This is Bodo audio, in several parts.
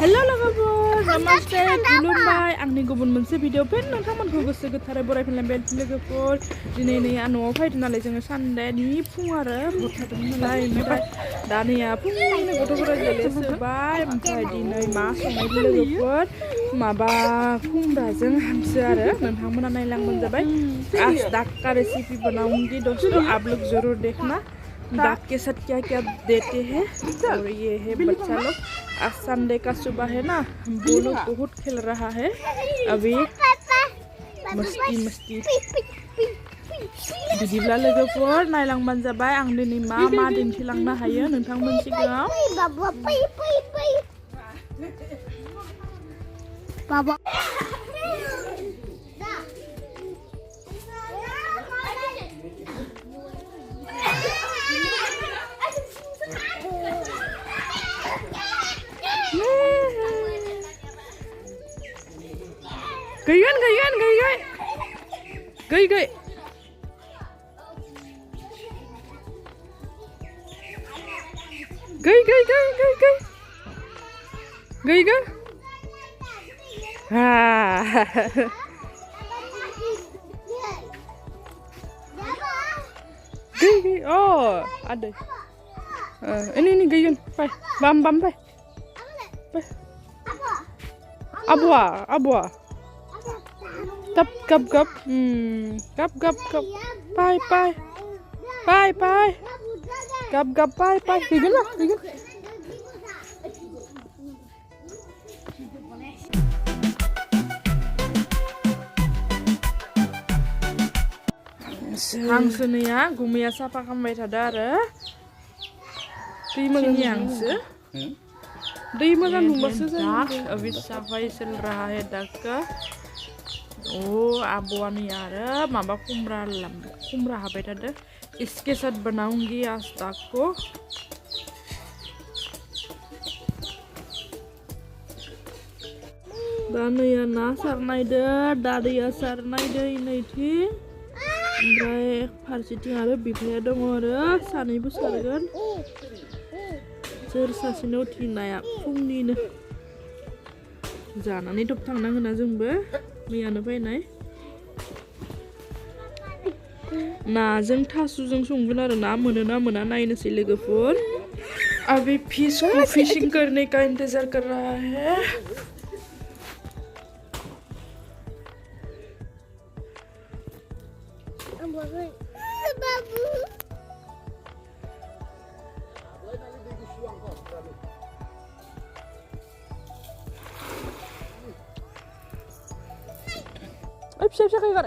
Hello logoफोर namaste खुलुमबाय आंनि गुबुन मोनसे भिडिअ फिन नोंथांमोनखौ गोसो गोथारै बरायफिनलायबाय लोगोफोर दिनै नै न'आव फैदों नालाय जोङो सानदेनि फुं आरो हरथादोंमोन नालाय ओमफ्राय दा नैया फुंनि गथ'फोरा गेलेसोबाय ओमफ्राय दिनै मा संनाय लोगोफोर माबा खुमब्राजों हांसो आरो नोंथांमोना नायलांबानो जाबाय आज दाक का रेसिपी बनाऊंगी दोस्तों आप लोग जरूर देखना दाक के साथ क्या क्या देते हैं और ये है बच्चा लोग आज संडे का सुबह है ना वो लोग बहुत खेल रहा है अभी मस्ती मस्ती बिदिब्ला लोगोफोर नायलांबानो जाबाय आं दिनै मा दिन्थिलांनो हायो नोंथांमोन सिगाङाव बाबा gay oh ada ini gay bam abwa Gap bye gap bye gigin lah gigin hangsोनिया गुमैया साफा खालामबाय थादों आरो दै मोजां हांसो दै मोजां दुंबासो जायो अभी सफाई चल रहा है दाग का Oh, abuan यार माबा कुमरा हाबाय थादों इसके साथ बनाऊंगी आज दाक को दा नैया ना सारनायदो दादैया सारनायदो नैथिं ओमफ्राय फारसेथिं आरो बिफाया दङ आरो सानैबो सारगोन सोर सासेनाव थिनाया फुंनिनो जानानै दब थांनांगोना जोंबो मैयानो फैनाय नाजों थासुजों संगोन आरो ना मोनो ना मोना नायनोसै लोगोफोर अभी फिश को फिशिंग करने का इंतजार कर रहा है Siap hingar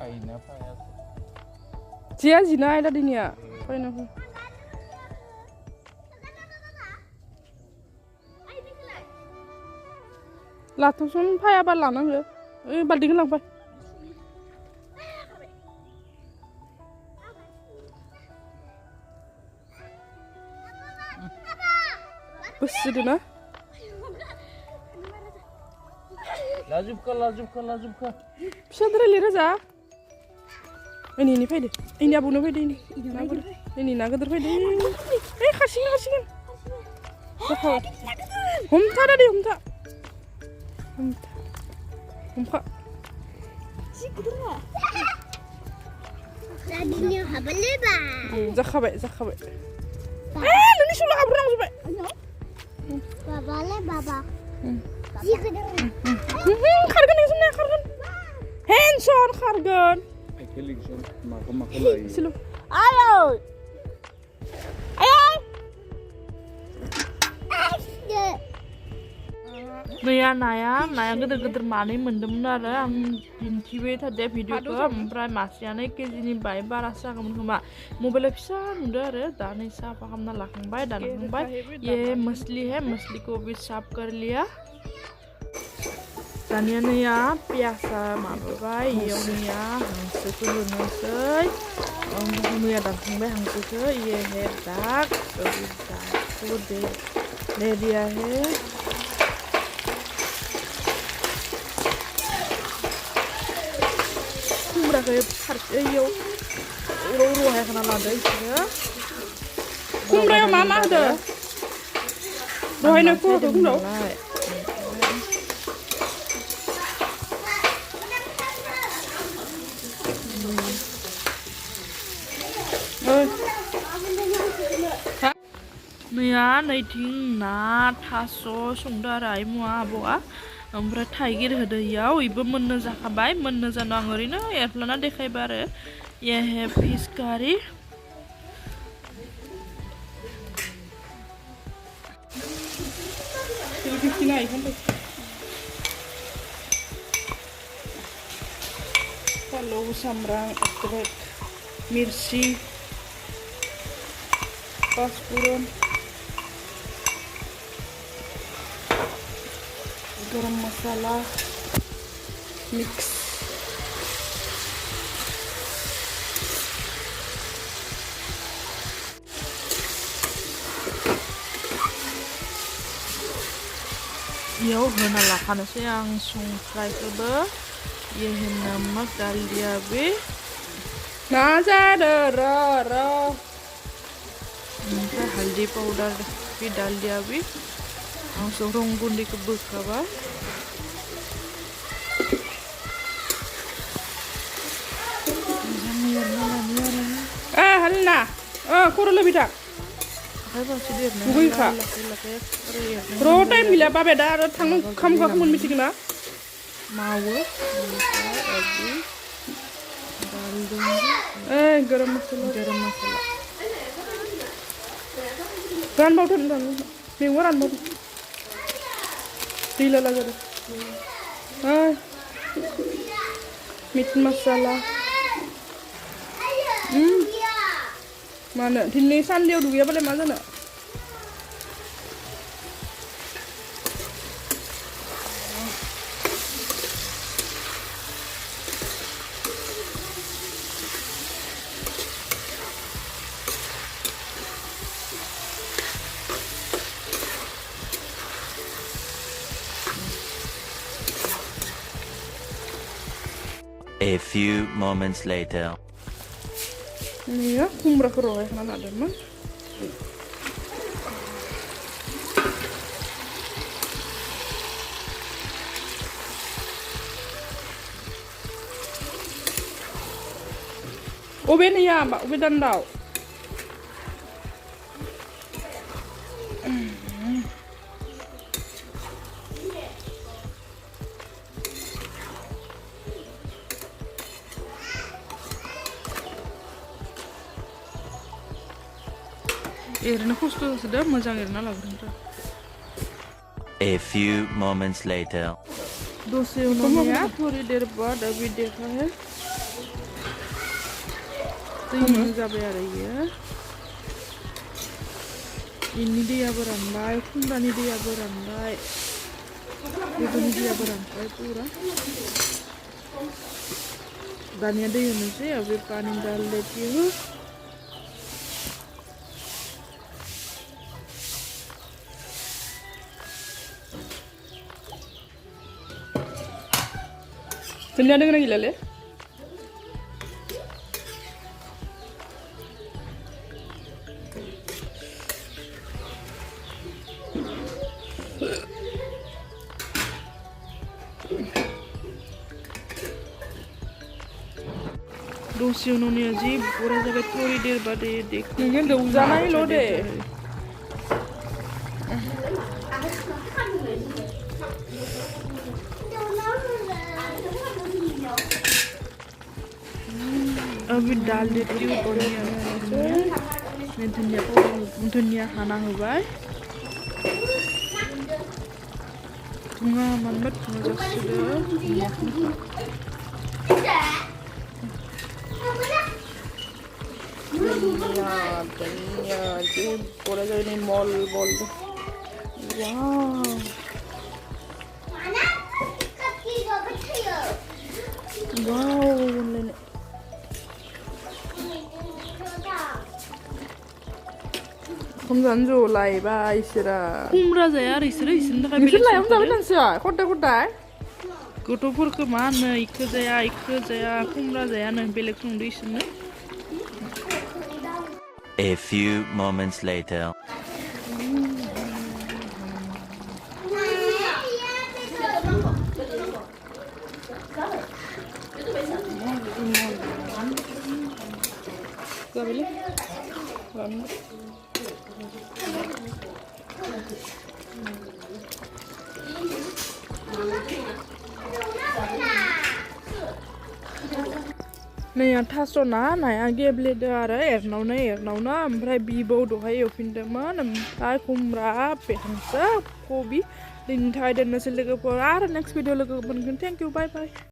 Aina apa ya? Cia zina ada di nia. Aina apa? Latusun paya balang nang balding lang pa. Besar na? Lazım ka. Bisa terlihat aja. Ini pede. Ini abu no pede ini. Ini naga terpede. Kasih. Humta tadi humta. Sikura. Tadinya habaleba. Zakhabe. Ini sulah abrang sudah. Baba. Kargan yang sana kargan. Hanson kargan. Silo. Ayo. Naya geder mani mendem nara ang dintiwe tadi video ko ompray masiyane kejini bay barasa kamu mobile bisa udah ada dan isa paham na lakang bay dan bay ये मछली है मछली को भी साफ कर लिया दानिया नैया प्यासा माबाबाय इयावनिया हांसोखौ होनोसै नैया दानखांबाय हांसोखौ ये है दाक दाकखौ दे दिया है खुमब्राखौ फारसेयाव रहाय खाना लादो इसोरो खुमब्रायाव मा मा होदो दहायनो होदो खुमब्रायाव नैया नैथिं ना थास' संदो आरो आइ मुवा आबौआ ओमफ्राय थाइगिर होदो इयाव इबो मोननो जाखाबाय मोननो जानो आं ओरैनो एरफ्लाना देखायबाय आरो इहे फिस कारि फालौ सामब्राम अद्रक मिर्ची पाँचफोरन गरम मसाला मिक्स इयाव होना लाखानोसै आं संख्रिखौबो इहे नमक डाल दिया बे ना जादो र ओमफ्राय हल्दी पाउडर भी डाल दिया भी आं रं गुन्दैखौ बोखाबाय हालना खर' लोबिथा दुगैखा र' टाइम गैला बाबाय दा आरो थांनो ओंखाम मोनमिथिगोन ना मावो गरम मसाला रानबावदो मैगङा रानबावदो दै लाला जादों मिट मसाला मानो दिनै सानदेयाव दुगैयाबालाय मा जानो A few moments later. Iya, kumbra keroy mana ada mah. Ube ni ya, mbak, ube dandau. Erna khusus sudah mazang erna lagu. A few moments later. Dosa unonya थोड़ी देर बाद अभी देखा है तो ini sampai hari ya ini dia berandai kumrani dia berandai itu dia berandai pura dan ada yang sih अभी पानी डाल देती हूँ Sudah ada lagi lale? Dosi uन्होंने अजीब पूरा जगह थोड़ी देर बाद ये देखेंगे तो उजाला ही लो दे अभी डाल देती हूँ धनिया मैं धनिया खाना हुआ है धुआं मत मजा धनिया जी पूरा जो नहीं मॉल बोल दो वाह हमजानजो लायबा इसोरा खुमरा जाया आरो इसोरो इसोरनि थाखाय बेलेग लायम जाबाय नोंसोर खदाय गथ'फोरखौ मा होनो इखो जाया खुमरा जाया नों बेलेग संदो इसोरनो A few moments later. Gak boleh. Naya thasona naya geblede आरो एरनावनो ओमफ्राय बिबौ दहाय एवफिनदोंमोन ओमफ्राय खुमब्रा बेहांसो कबि दिननि थाखाय दोननोसै लोगोफोर आरो नेक्स्ट भिडिअ लोगो मोनगोन थेंक इउ बाय बाय